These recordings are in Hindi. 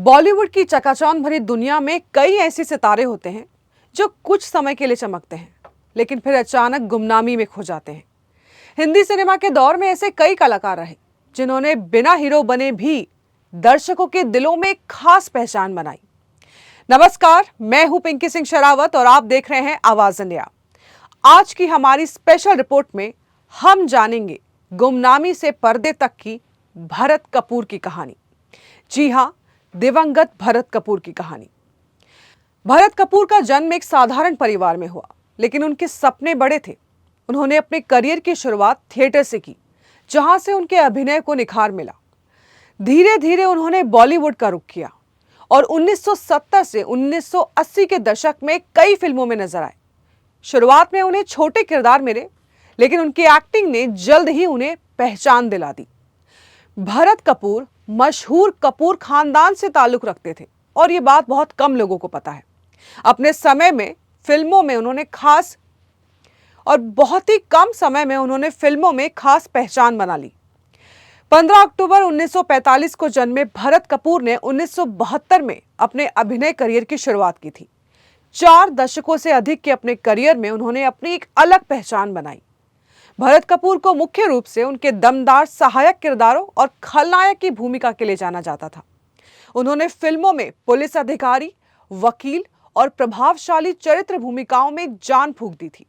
बॉलीवुड की चकाचौंध भरी दुनिया में कई ऐसे सितारे होते हैं जो कुछ समय के लिए चमकते हैं लेकिन फिर अचानक गुमनामी में खो जाते हैं। हिंदी सिनेमा के दौर में ऐसे कई कलाकार रहे जिन्होंने बिना हीरो बने भी दर्शकों के दिलों में एक खास पहचान बनाई। नमस्कार, मैं हूं पिंकी सिंह शरावत और आप देख रहे हैं आवाज इंडिया। आज की हमारी स्पेशल रिपोर्ट में हम जानेंगे गुमनामी से पर्दे तक की भरत कपूर की कहानी। जी हां, दिवंगत भरत कपूर की कहानी। भरत कपूर का जन्म एक साधारण परिवार में हुआ, लेकिन उनके सपने बड़े थे। उन्होंने अपने करियर की शुरुआत थिएटर से की, जहां से उनके अभिनय को निखार मिला। धीरे धीरे उन्होंने बॉलीवुड का रुख किया और 1970 से 1980 के दशक में कई फिल्मों में नजर आए। शुरुआत में उन्हें छोटे किरदार मिले, लेकिन उनकी एक्टिंग ने जल्द ही उन्हें पहचान दिला दी। भरत कपूर मशहूर कपूर खानदान से ताल्लुक रखते थे और ये बात बहुत कम लोगों को पता है। अपने समय में फिल्मों में उन्होंने बहुत ही कम समय में उन्होंने फिल्मों में खास पहचान बना ली। 15 अक्टूबर 1945 को जन्मे भरत कपूर ने 1972 में अपने अभिनय करियर की शुरुआत की थी। 4 दशकों से अधिक के अपने करियर में उन्होंने अपनी एक अलग पहचान बनाई। भरत कपूर को मुख्य रूप से उनके दमदार सहायक किरदारों और खलनायक की भूमिका के लिए जाना जाता था। उन्होंने फिल्मों में पुलिस अधिकारी, वकील और प्रभावशाली चरित्र भूमिकाओं में जान फूंक दी थी।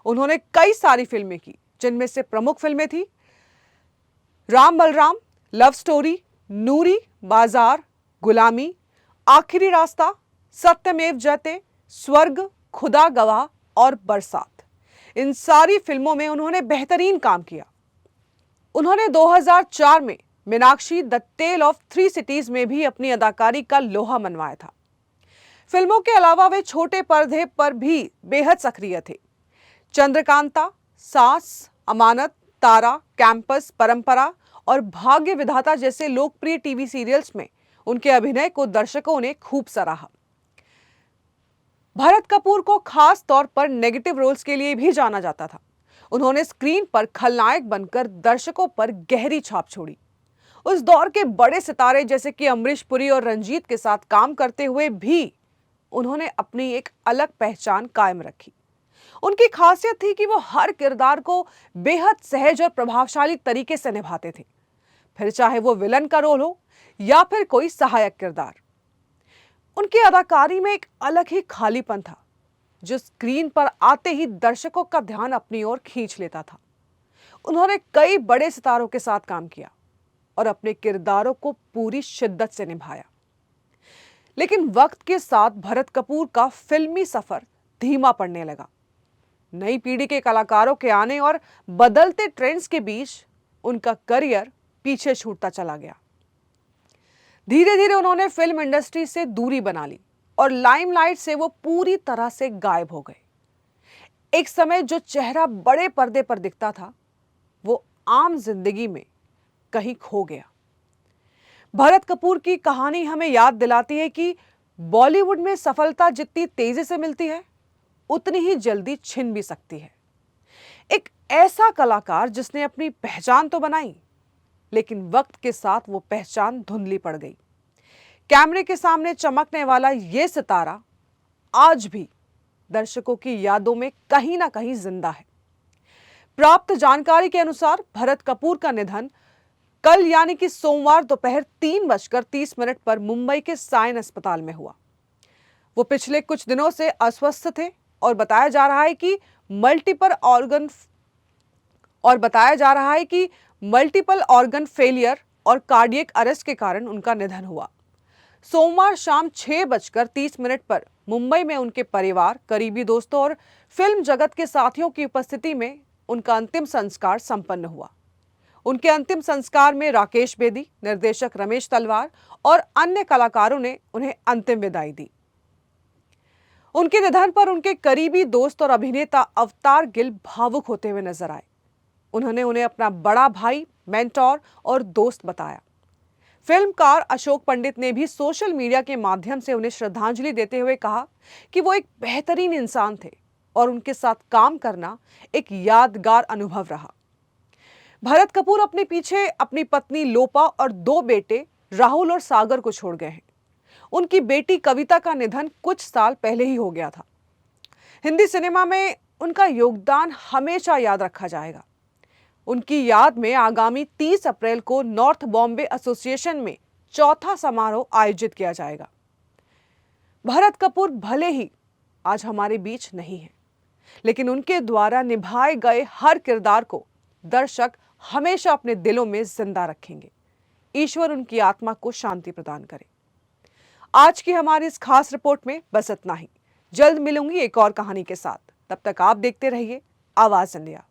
उन्होंने कई सारी फिल्में की, जिनमें से प्रमुख फिल्में थी राम बलराम, लव स्टोरी, नूरी, बाजार, गुलामी, आखिरी रास्ता, सत्यमेव जयते, स्वर्ग, खुदा गवाह और बरसात। इन सारी फिल्मों में उन्होंने बेहतरीन काम किया। उन्होंने 2004 में Meenaxi the tale of 3 cities में भी अपनी अदाकारी का लोहा मनवाया था। फिल्मों के अलावा वे छोटे पर्दे पर भी बेहद सक्रिय थे। चंद्रकांता, सास, अमानत, तारा, कैंपस, परंपरा और भाग्य विधाता जैसे लोकप्रिय टीवी सीरियल्स में उनके अभिनय को दर्शकों ने खूब सराहा। भरत कपूर को खास तौर पर नेगेटिव रोल्स के लिए भी जाना जाता था। उन्होंने स्क्रीन पर खलनायक बनकर दर्शकों पर गहरी छाप छोड़ी। उस दौर के बड़े सितारे जैसे कि अमरीश पुरी और रंजीत के साथ काम करते हुए भी उन्होंने अपनी एक अलग पहचान कायम रखी। उनकी खासियत थी कि वो हर किरदार को बेहद सहज और प्रभावशाली तरीके से निभाते थे, फिर चाहे वो विलन का रोल हो या फिर कोई सहायक किरदार। उनकी अदाकारी में एक अलग ही खालीपन था, जो स्क्रीन पर आते ही दर्शकों का ध्यान अपनी ओर खींच लेता था। उन्होंने कई बड़े सितारों के साथ काम किया और अपने किरदारों को पूरी शिद्दत से निभाया। लेकिन वक्त के साथ भरत कपूर का फिल्मी सफर धीमा पड़ने लगा। नई पीढ़ी के कलाकारों के आने और बदलते ट्रेंड्स के बीच उनका करियर पीछे छूटता चला गया। धीरे धीरे उन्होंने फिल्म इंडस्ट्री से दूरी बना ली और लाइमलाइट से वो पूरी तरह से गायब हो गए। एक समय जो चेहरा बड़े पर्दे पर दिखता था, वो आम जिंदगी में कहीं खो गया। भरत कपूर की कहानी हमें याद दिलाती है कि बॉलीवुड में सफलता जितनी तेजी से मिलती है, उतनी ही जल्दी छिन भी सकती है। एक ऐसा कलाकार जिसने अपनी पहचान तो बनाई, लेकिन वक्त के साथ वो पहचान धुंधली पड़ गई। कैमरे के सामने चमकने वाला ये सितारा आज भी दर्शकों की यादों में कहीं ना कहीं जिंदा है। प्राप्त जानकारी के अनुसार भरत कपूर का निधन कल यानी कि सोमवार दोपहर 3:30 पर मुंबई के साइन अस्पताल में हुआ। वो पिछले कुछ दिनों से अस्वस्थ थे और बताया जा रहा है कि मल्टीपल ऑर्गन फेलियर और कार्डियक अरेस्ट के कारण उनका निधन हुआ। सोमवार शाम 6:30 पर मुंबई में उनके परिवार, करीबी दोस्तों और फिल्म जगत के साथियों की उपस्थिति में उनका अंतिम संस्कार संपन्न हुआ। उनके अंतिम संस्कार में राकेश बेदी, निर्देशक रमेश तलवार और अन्य कलाकारों ने उन्हें अंतिम विदाई दी। उनके निधन पर उनके करीबी दोस्त और अभिनेता अवतार गिल भावुक होते हुए नजर आए। उन्होंने उन्हें अपना बड़ा भाई, मेंटोर और दोस्त बताया। फिल्मकार अशोक पंडित ने भी सोशल मीडिया के माध्यम से उन्हें श्रद्धांजलि देते हुए कहा कि वो एक बेहतरीन इंसान थे और उनके साथ काम करना एक यादगार अनुभव रहा। भरत कपूर अपने पीछे अपनी पत्नी लोपा और 2 बेटे राहुल और सागर को छोड़ गए हैं। उनकी बेटी कविता का निधन कुछ साल पहले ही हो गया था। हिंदी सिनेमा में उनका योगदान हमेशा याद रखा जाएगा। उनकी याद में आगामी 30 अप्रैल को नॉर्थ बॉम्बे एसोसिएशन में चौथा समारोह आयोजित किया जाएगा। भरत कपूर भले ही आज हमारे बीच नहीं है, लेकिन उनके द्वारा निभाए गए हर किरदार को दर्शक हमेशा अपने दिलों में जिंदा रखेंगे। ईश्वर उनकी आत्मा को शांति प्रदान करे। आज की हमारी इस खास रिपोर्ट में बस इतना ही। जल्द मिलूंगी एक और कहानी के साथ। तब तक आप देखते रहिए आवाज इंडिया।